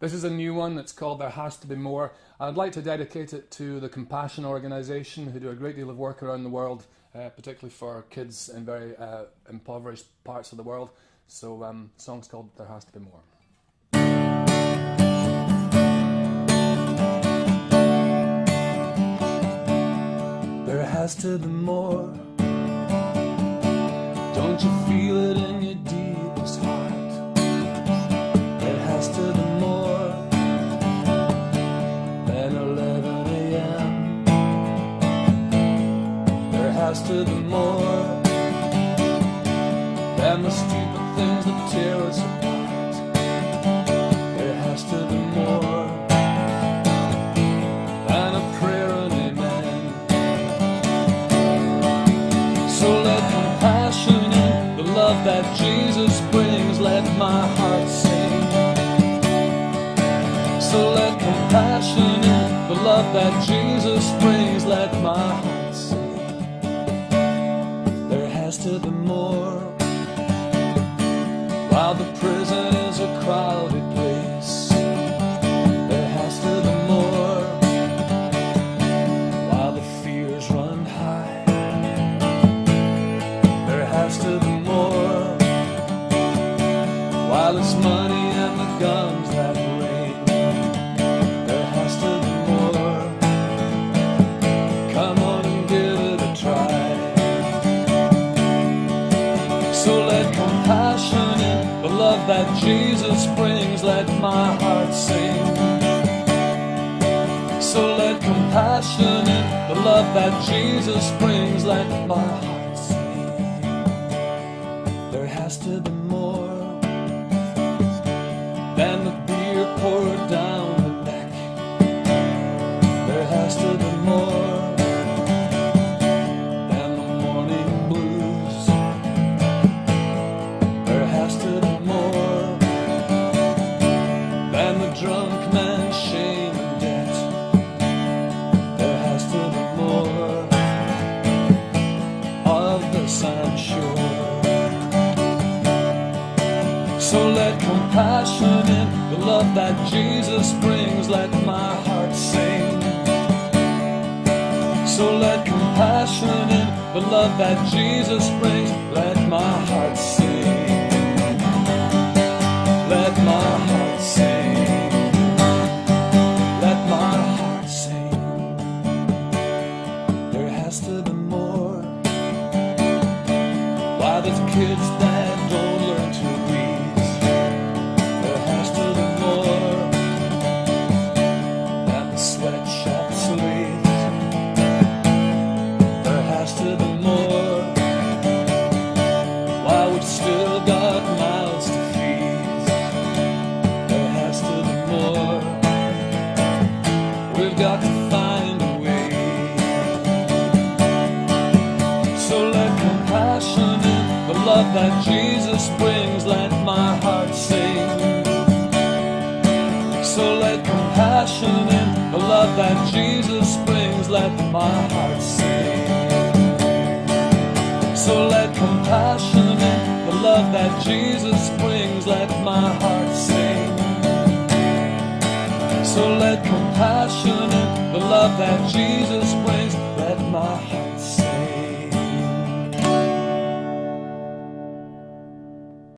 This is a new one. It's called There Has to Be More. I'd like to dedicate it to the Compassion Organisation, who do a great deal of work around the world, particularly for kids in very impoverished parts of the world. So the song's called There Has to Be More. There has to be more. Don't you feel it in your deepest heart? There has to be more than 11 a.m. There has to be more than the stupid things that tear us apart. There has to be more than a prayer and amen. So let compassion in the love that Jesus brings, let my heart sing. So let compassion in the love that Jesus brings, let my heart sing. There has to be more. While the prison is a crowded place, there has to be more. While the fears run high, there has to be more. While it's money and the guns that rain, there has to be more. Come on and give it a try. So let compassion in the love that Jesus brings, let my heart sing. So let compassion in the love that Jesus brings, let my heart sing. There has to be more than the beer poured down the neck. There has to be more than the morning blues. There has to be more than the drunk man's shame and debt. There has to be more of this, I'm sure. So let compassion in the love that Jesus brings, let my heart sing. So let compassion in the love that Jesus brings, let my heart sing. Let my heart sing. Let my heart sing. There has to be more. Why there's kids that don't learn to read, there has to be more than the sweatshop slaves. There has to be more. Why we've still got mouths to feed, there has to be more. We've got to find a way. So let compassion in the love that Jesus brings, let my heart sing. So let compassion in the love that Jesus brings, let my heart sing. So let compassion in the love that Jesus brings, let my heart sing. So let compassion in the love that Jesus brings, let my heart